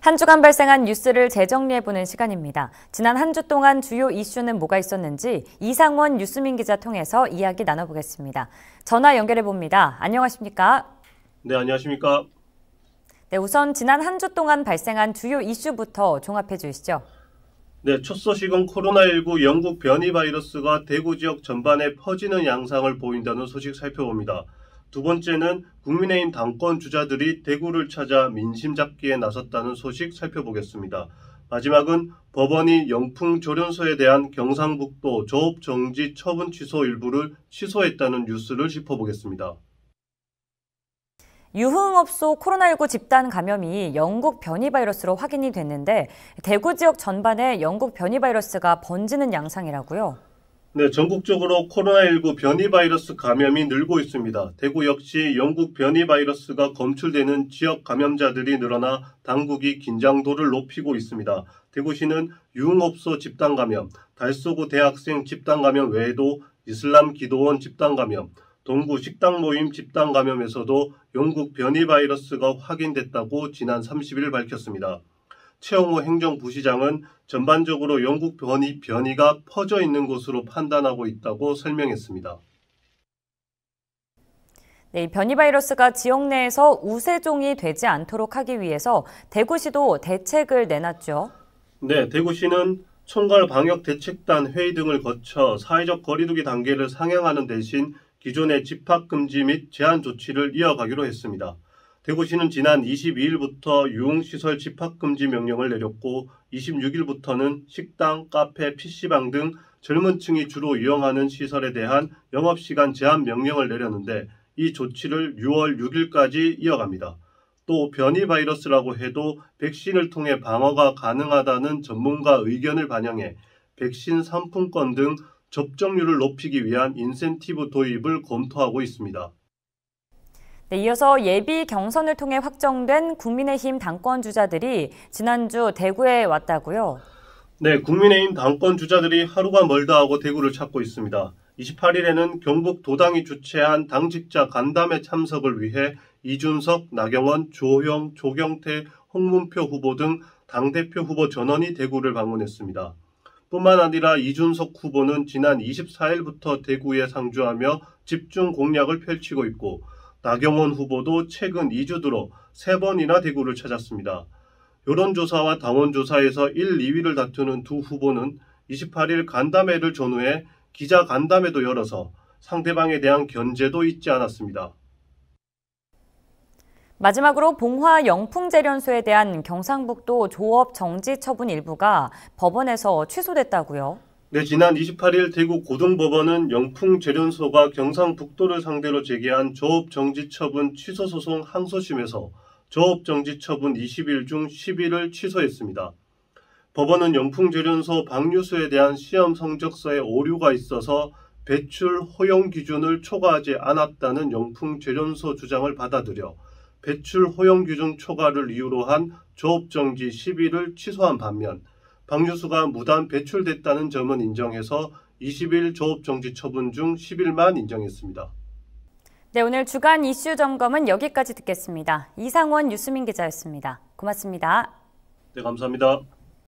한 주간 발생한 뉴스를 재정리해보는 시간입니다. 지난 한 주 동안 주요 이슈는 뭐가 있었는지 이상원 뉴스민 기자 통해서 이야기 나눠보겠습니다. 전화 연결해봅니다. 안녕하십니까? 네, 안녕하십니까? 네, 우선 지난 한 주 동안 발생한 주요 이슈부터 종합해 주시죠. 네, 첫 소식은 코로나19 영국 변이 바이러스가 대구 지역 전반에 퍼지는 양상을 보인다는 소식 살펴봅니다. 두 번째는 국민의힘 당권 주자들이 대구를 찾아 민심 잡기에 나섰다는 소식 살펴보겠습니다. 마지막은 법원이 영풍조련소에 대한 경상북도 조업 정지 처분 취소 일부를 취소했다는 뉴스를 짚어보겠습니다. 유흥업소 코로나19 집단 감염이 영국 변이 바이러스로 확인이 됐는데 대구 지역 전반에 영국 변이 바이러스가 번지는 양상이라고요? 네, 전국적으로 코로나19 변이 바이러스 감염이 늘고 있습니다. 대구 역시 영국 변이 바이러스가 검출되는 지역 감염자들이 늘어나 당국이 긴장도를 높이고 있습니다. 대구시는 유흥업소 집단 감염, 달서구 대학생 집단 감염 외에도 이슬람 기도원 집단 감염, 동구 식당 모임 집단 감염에서도 영국 변이 바이러스가 확인됐다고 지난 30일 밝혔습니다. 최영호 행정부시장은 전반적으로 영국 변이가 퍼져 있는 것으로 판단하고 있다고 설명했습니다. 네, 변이 바이러스가 지역 내에서 우세종이 되지 않도록 하기 위해서 대구시도 대책을 내놨죠. 네, 대구시는 총괄방역대책단 회의 등을 거쳐 사회적 거리두기 단계를 상향하는 대신 기존의 집합금지 및 제한 조치를 이어가기로 했습니다. 대구시는 지난 22일부터 유흥시설 집합금지 명령을 내렸고 26일부터는 식당, 카페, PC방 등 젊은 층이 주로 이용하는 시설에 대한 영업시간 제한 명령을 내렸는데 이 조치를 6월 6일까지 이어갑니다. 또 변이 바이러스라고 해도 백신을 통해 방어가 가능하다는 전문가 의견을 반영해 백신 상품권 등 접종률을 높이기 위한 인센티브 도입을 검토하고 있습니다. 네, 이어서 예비 경선을 통해 확정된 국민의힘 당권 주자들이 지난주 대구에 왔다고요? 네, 국민의힘 당권 주자들이 하루가 멀다 하고 대구를 찾고 있습니다. 28일에는 경북 도당이 주최한 당직자 간담회 참석을 위해 이준석, 나경원, 조호영, 조경태, 홍문표 후보 등 당대표 후보 전원이 대구를 방문했습니다. 뿐만 아니라 이준석 후보는 지난 24일부터 대구에 상주하며 집중 공략을 펼치고 있고 나경원 후보도 최근 2주 들어 3번이나 대구를 찾았습니다. 여론조사와 당원조사에서 1, 2위를 다투는 두 후보는 28일 간담회를 전후해 기자 간담회도 열어서 상대방에 대한 견제도 잊지 않았습니다. 마지막으로 봉화 영풍재련소에 대한 경상북도 조업 정지 처분 일부가 법원에서 취소됐다고요? 네, 지난 28일 대구 고등법원은 영풍재련소가 경상북도를 상대로 제기한 조업정지처분 취소소송 항소심에서 조업정지처분 20일 중 10일을 취소했습니다. 법원은 영풍재련소 방류수에 대한 시험 성적서에 오류가 있어서 배출 허용 기준을 초과하지 않았다는 영풍재련소 주장을 받아들여 배출 허용 기준 초과를 이유로 한 조업정지 10일을 취소한 반면 방류수가 무단 배출됐다는 점은 인정해서 20일 조업정지 처분 중 10일만 인정했습니다. 네, 오늘 주간 이슈 점검은 여기까지 듣겠습니다. 이상원 뉴스민 기자였습니다. 고맙습니다. 네, 감사합니다.